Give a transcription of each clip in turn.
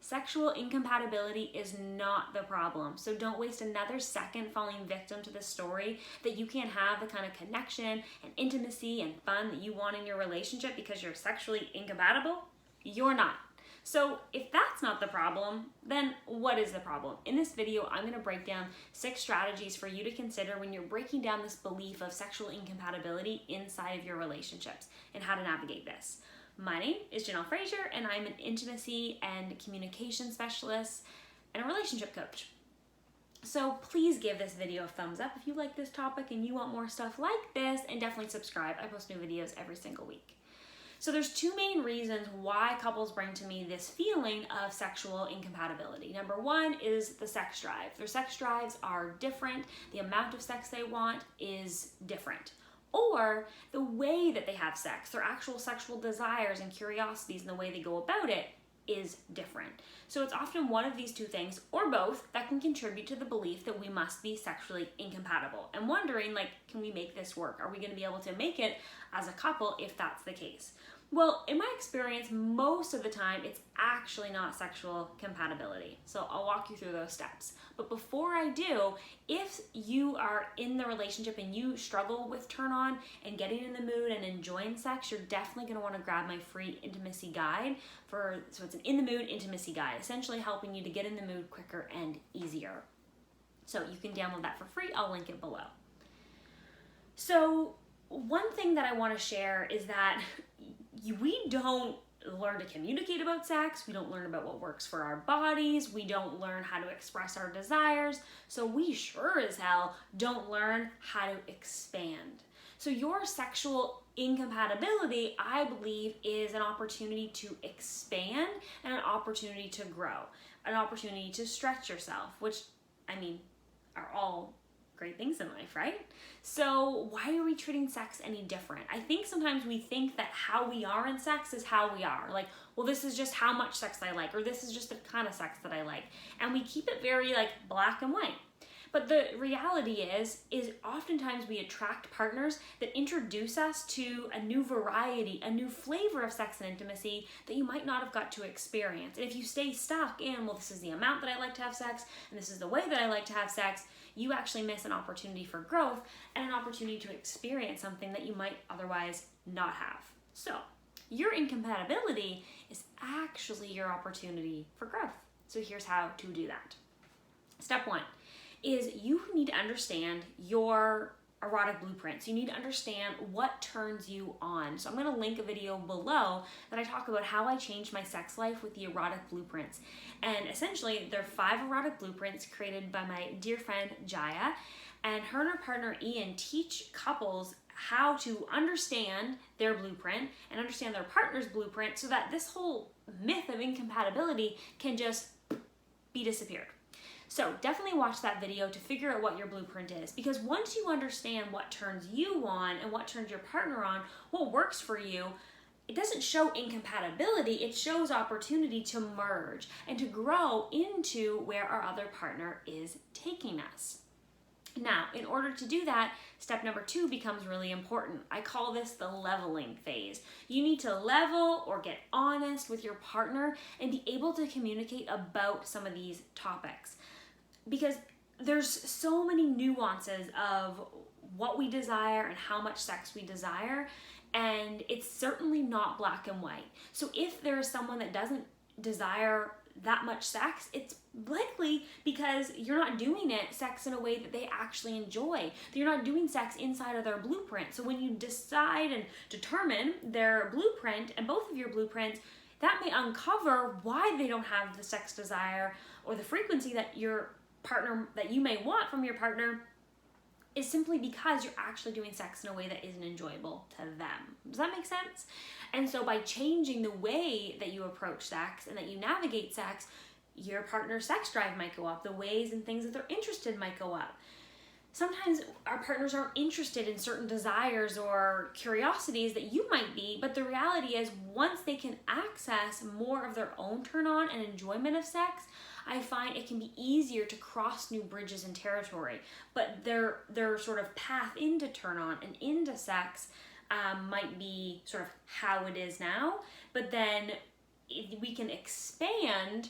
Sexual incompatibility is not the problem. So don't waste another second falling victim to the story that you can't have the kind of connection and intimacy and fun that you want in your relationship because you're sexually incompatible. You're not. So if that's not the problem, then what is the problem? In this video, I'm gonna break down 6 strategies for you to consider when you're breaking down this belief of sexual incompatibility inside of your relationships and how to navigate this. My name is Janelle Fraser, and I'm an intimacy and communication specialist and a relationship coach. So please give this video a thumbs up if you like this topic and you want more stuff like this, and definitely subscribe. I post new videos every single week. So there's 2 main reasons why couples bring to me this feeling of sexual incompatibility. Number 1 is the sex drive. Their sex drives are different. The amount of sex they want is different. Or the way that they have sex, their actual sexual desires and curiosities and the way they go about it is different. So it's often one of these 2 things, or both, that can contribute to the belief that we must be sexually incompatible and wondering, like, can we make this work? Are we going to be able to make it as a couple if that's the case? Well, in my experience, most of the time, it's actually not sexual compatibility. So I'll walk you through those steps. But before I do, if you are in the relationship and you struggle with turn on and getting in the mood and enjoying sex, you're definitely going to want to grab my free intimacy guide. So it's an in the mood intimacy guide, essentially helping you to get in the mood quicker and easier. So you can download that for free. I'll link it below. So one thing that I want to share is that we don't learn to communicate about sex. We don't learn about what works for our bodies. We don't learn how to express our desires. So we sure as hell don't learn how to expand. So your sexual incompatibility, I believe, is an opportunity to expand and an opportunity to grow, an opportunity to stretch yourself, which, I mean, are all great things in life, right? So why are we treating sex any different? I think sometimes we think that how we are in sex is how we are. Like, well, this is just how much sex I like, or this is just the kind of sex that I like. And we keep it very like black and white. But the reality is oftentimes we attract partners that introduce us to a new variety, a new flavor of sex and intimacy that you might not have got to experience. And if you stay stuck in, well, this is the amount that I like to have sex, and this is the way that I like to have sex, you actually miss an opportunity for growth and an opportunity to experience something that you might otherwise not have. So your incompatibility is actually your opportunity for growth. So here's how to do that. Step 1 is you need to understand your erotic blueprints. You need to understand what turns you on. So I'm going to link a video below that I talk about how I changed my sex life with the erotic blueprints. And essentially, they're 5 erotic blueprints created by my dear friend Jaya. And her and her partner Ian teach couples how to understand their blueprint and understand their partner's blueprint so that this whole myth of incompatibility can just be disappeared. So definitely watch that video to figure out what your blueprint is, because once you understand what turns you on and what turns your partner on, what works for you, it doesn't show incompatibility, it shows opportunity to merge and to grow into where our other partner is taking us. Now, in order to do that, step number 2 becomes really important. I call this the leveling phase. You need to level or get honest with your partner and be able to communicate about some of these topics. Because there's so many nuances of what we desire and how much sex we desire, and it's certainly not black and white. So if there is someone that doesn't desire that much sex, it's likely because you're not doing sex in a way that they actually enjoy. You're not doing sex inside of their blueprint. So when you decide and determine their blueprint and both of your blueprints, that may uncover why they don't have the sex desire or the frequency that your partner that you may want from your partner is simply because you're actually doing sex in a way that isn't enjoyable to them. Does that make sense? And so by changing the way that you approach sex and that you navigate sex, your partner's sex drive might go up. The ways and things that they're interested in might go up. Sometimes our partners aren't interested in certain desires or curiosities that you might be, but the reality is once they can access more of their own turn on and enjoyment of sex, I find it can be easier to cross new bridges and territory. But their sort of path into turn on and into sex might be sort of how it is now, but then we can expand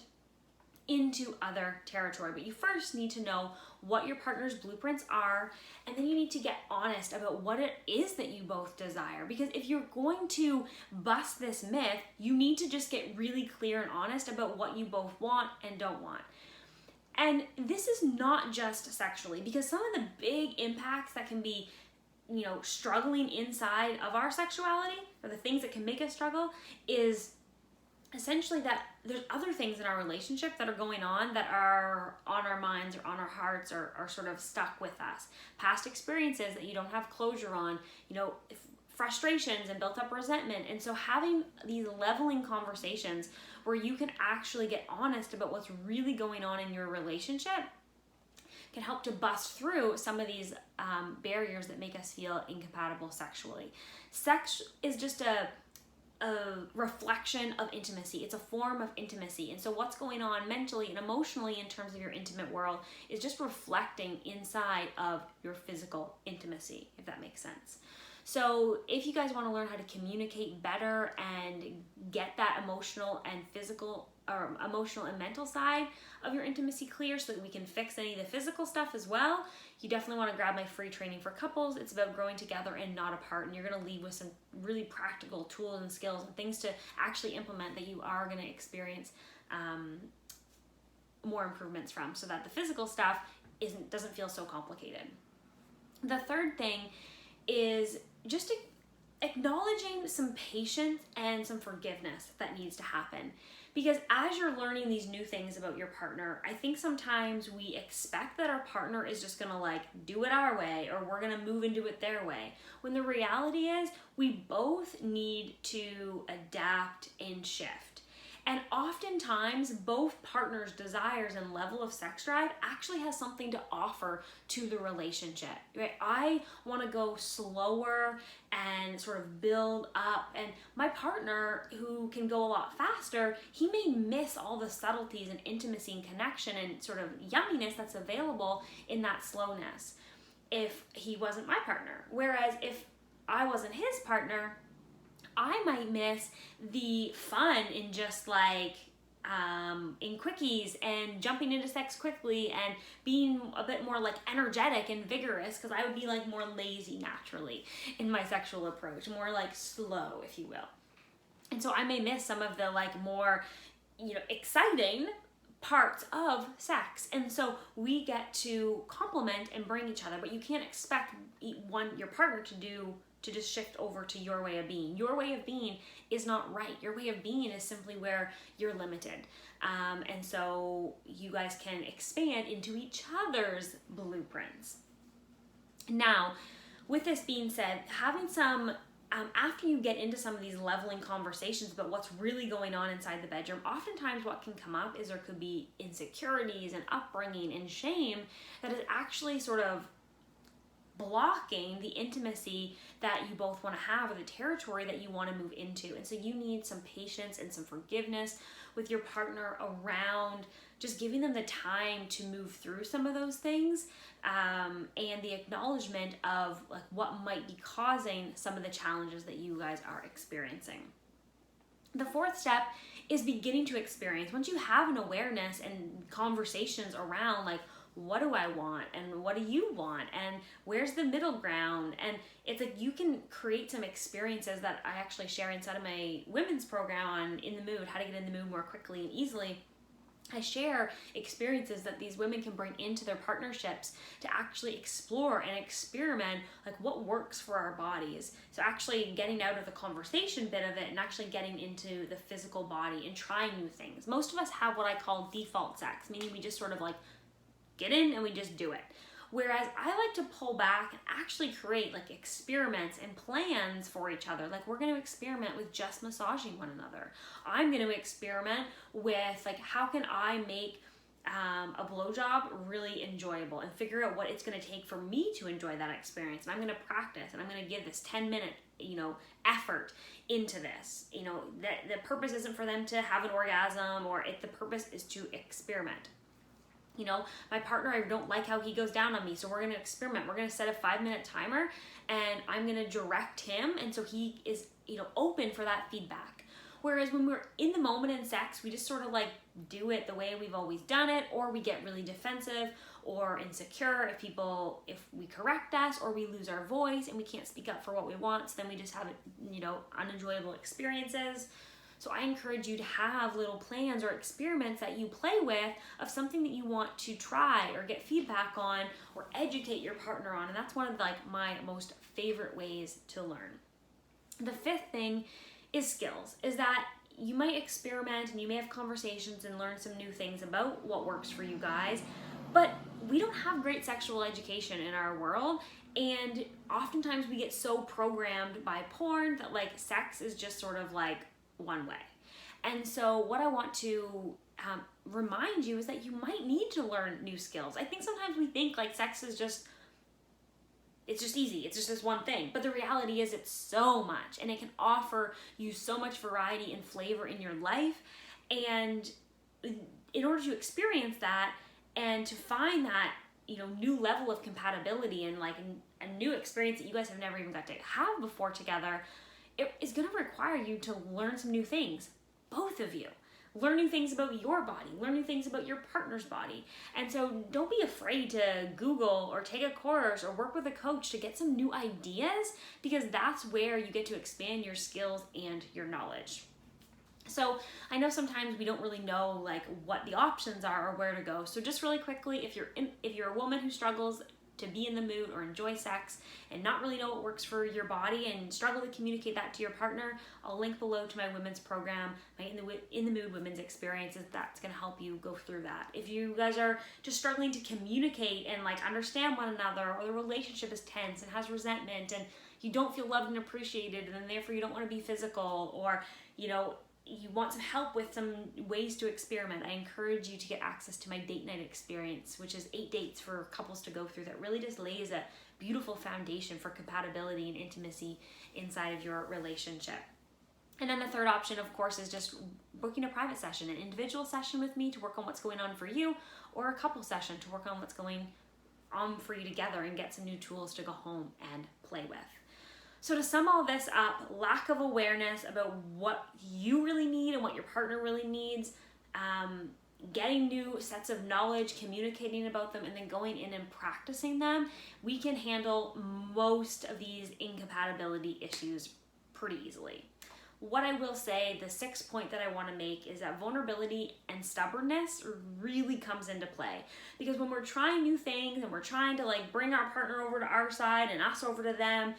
into other territory. But you first need to know what your partner's blueprints are, and then you need to get honest about what it is that you both desire. Because if you're going to bust this myth, you need to just get really clear and honest about what you both want and don't want. And this is not just sexually, because some of the big impacts that can be, struggling inside of our sexuality, or the things that can make us struggle, is essentially that there's other things in our relationship that are going on that are on our minds or on our hearts, or are sort of stuck with us. Past experiences that you don't have closure on, frustrations and built up resentment. And so having these leveling conversations where you can actually get honest about what's really going on in your relationship can help to bust through some of these barriers that make us feel incompatible sexually. Sex is just a reflection of intimacy. It's a form of intimacy. And so what's going on mentally and emotionally in terms of your intimate world is just reflecting inside of your physical intimacy, if that makes sense. So if you guys want to learn how to communicate better and get that emotional and mental side of your intimacy clear so that we can fix any of the physical stuff as well, you definitely want to grab my free training for couples. It's about growing together and not apart. And you're going to leave with some really practical tools and skills and things to actually implement that you are going to experience more improvements from, so that the physical stuff doesn't feel so complicated. The third thing is just acknowledging some patience and some forgiveness that needs to happen. Because as you're learning these new things about your partner, I think sometimes we expect that our partner is just gonna do it our way, or we're gonna move and do it their way. When the reality is we both need to adapt and shift. And oftentimes, both partners' desires and level of sex drive actually has something to offer to the relationship. Right? I want to go slower and sort of build up. And my partner, who can go a lot faster, he may miss all the subtleties and intimacy and connection and sort of yumminess that's available in that slowness if he wasn't my partner. Whereas if I wasn't his partner, I might miss the fun in just in quickies and jumping into sex quickly and being a bit more energetic and vigorous, because I would be more lazy naturally in my sexual approach, more slow, if you will. And so I may miss some of the more, exciting parts of sex. And so we get to complement and bring each other, but you can't expect your partner to just shift over to your way of being. Your way of being is not right. Your way of being is simply where you're limited. And so you guys can expand into each other's blueprints. Now, with this being said, having some, after you get into some of these leveling conversations about what's really going on inside the bedroom, oftentimes what can come up is there could be insecurities and upbringing and shame that is actually sort of blocking the intimacy that you both want to have, or the territory that you want to move into. And so you need some patience and some forgiveness with your partner around just giving them the time to move through some of those things, and the acknowledgement of what might be causing some of the challenges that you guys are experiencing. The fourth step is beginning to experience. Once you have an awareness and conversations around what do I want and what do you want and where's the middle ground, and it's you can create some experiences that I actually share inside of my women's program on In the Mood, how to get in the mood more quickly and easily. I share experiences that these women can bring into their partnerships to actually explore and experiment what works for our bodies. So actually getting out of the conversation bit of it and actually getting into the physical body and trying new things. Most of us have what I call default sex, meaning we just sort of get in and we just do it. Whereas I like to pull back and actually create experiments and plans for each other. We're going to experiment with just massaging one another. I'm going to experiment with how can I make a blowjob really enjoyable and figure out what it's going to take for me to enjoy that experience. And I'm going to practice and I'm going to give this 10-minute, effort into this. The purpose isn't for them to have an orgasm, or the purpose is to experiment. My partner, I don't like how he goes down on me, so we're going to experiment. We're going to set a 5-minute timer, and I'm going to direct him, and so he is, open for that feedback. Whereas when we're in the moment in sex, we just sort of like do it the way we've always done it, or we get really defensive or insecure if we correct us, or we lose our voice and we can't speak up for what we want. So then we just have, unenjoyable experiences. So I encourage you to have little plans or experiments that you play with of something that you want to try or get feedback on or educate your partner on. And that's one of my most favorite ways to learn. The fifth thing is skills, is that you might experiment and you may have conversations and learn some new things about what works for you guys, but we don't have great sexual education in our world. And oftentimes we get so programmed by porn that sex is just sort of one way. And so what I want to remind you is that you might need to learn new skills. I think sometimes we think sex is just easy. It's just this one thing. But the reality is it's so much, and it can offer you so much variety and flavor in your life. And in order to experience that and to find that, new level of compatibility and a new experience that you guys have never even got to have before together, it is going to require you to learn some new things, both of you. Learning things about your body, learning things about your partner's body. And so don't be afraid to Google or take a course or work with a coach to get some new ideas, because that's where you get to expand your skills and your knowledge. So I know sometimes we don't really know what the options are or where to go. So just really quickly, if you're a woman who struggles to be in the mood or enjoy sex and not really know what works for your body and struggle to communicate that to your partner, I'll link below to my women's program, my In the Mood Women's Experiences. That's going to help you go through that. If you guys are just struggling to communicate and understand one another, or the relationship is tense and has resentment and you don't feel loved and appreciated, and then therefore you don't want to be physical, or you want some help with some ways to experiment, I encourage you to get access to my date night experience, which is 8 dates for couples to go through, that really just lays a beautiful foundation for compatibility and intimacy inside of your relationship. And then the third option, of course, is just booking a private session, an individual session with me to work on what's going on for you, or a couple session to work on what's going on for you together and get some new tools to go home and play with. So to sum all this up, lack of awareness about what you really need and what your partner really needs, getting new sets of knowledge, communicating about them, and then going in and practicing them, we can handle most of these incompatibility issues pretty easily. What I will say, the sixth point that I want to make, is that vulnerability and stubbornness really comes into play. Because when we're trying new things and we're trying to bring our partner over to our side and us over to them,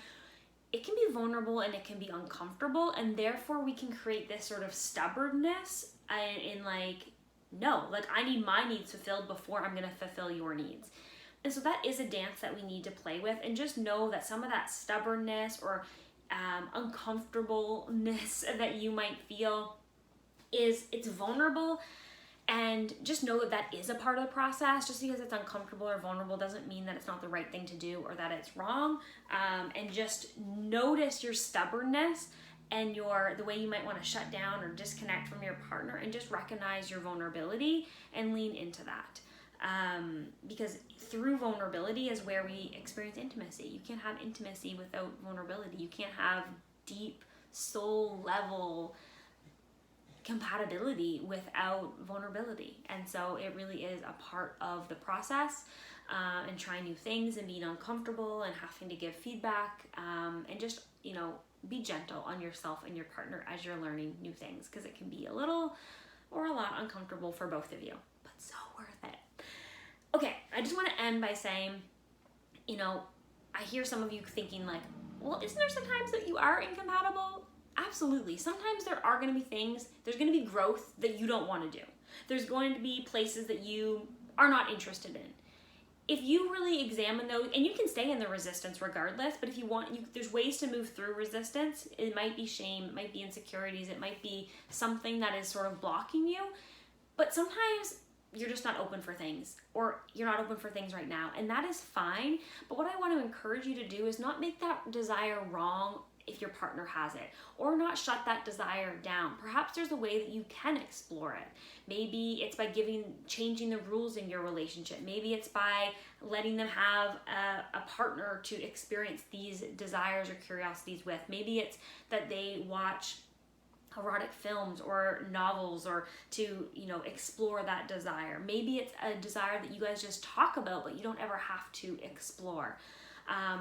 it can be vulnerable and it can be uncomfortable, and therefore we can create this sort of stubbornness in no, I need my needs fulfilled before I'm going to fulfill your needs. And so that is a dance that we need to play with, and just know that some of that stubbornness or uncomfortableness that you might feel it's vulnerable. And just know that that is a part of the process. Just because it's uncomfortable or vulnerable doesn't mean that it's not the right thing to do or that it's wrong. And just notice your stubbornness and the way you might want to shut down or disconnect from your partner, and just recognize your vulnerability and lean into that. Because through vulnerability is where we experience intimacy. You can't have intimacy without vulnerability. You can't have deep soul level compatibility without vulnerability. And so it really is a part of the process, and trying new things and being uncomfortable and having to give feedback, and just be gentle on yourself and your partner as you're learning new things, because it can be a little or a lot uncomfortable for both of you, but so worth it. Okay, I just want to end by saying, I hear some of you thinking well, isn't there sometimes that you are incompatible? Absolutely. Sometimes there are going to be things, there's going to be growth that you don't want to do. There's going to be places that you are not interested in. If you really examine those, and you can stay in the resistance regardless, but if you want, there's ways to move through resistance. It might be shame, it might be insecurities, it might be something that is sort of blocking you. But sometimes you're just not open for things, or you're not open for things right now, and that is fine. But what I want to encourage you to do is not make that desire wrong if your partner has it, or not shut that desire down. Perhaps there's a way that you can explore it. Maybe it's by changing the rules in your relationship. Maybe it's by letting them have a partner to experience these desires or curiosities with. Maybe it's that they watch erotic films or novels, or to, you know, explore that desire. Maybe it's a desire that you guys just talk about, but you don't ever have to explore.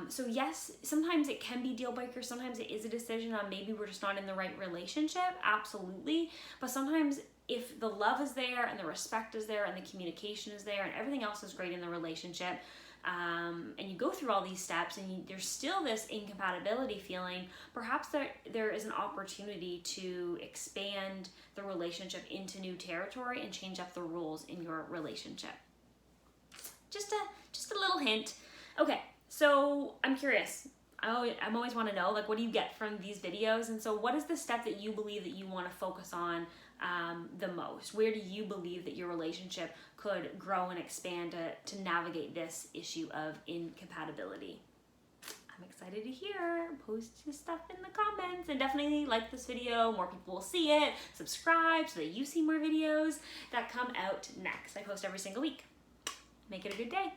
So yes, sometimes it can be deal breaker. Sometimes it is a decision on maybe we're just not in the right relationship. Absolutely. But sometimes if the love is there and the respect is there and the communication is there and everything else is great in the relationship, and you go through all these steps and there's still this incompatibility feeling, perhaps there is an opportunity to expand the relationship into new territory and change up the rules in your relationship. Just a little hint. Okay, so I'm curious. I'm always want to know, like, what do you get from these videos? And so what is the step that you believe that you want to focus on the most? Where do you believe that your relationship could grow and expand to navigate this issue of incompatibility? I'm excited to hear. Post your stuff in the comments, and definitely like this video. More people will see it. Subscribe so that you see more videos that come out next. I post every single week. Make it a good day.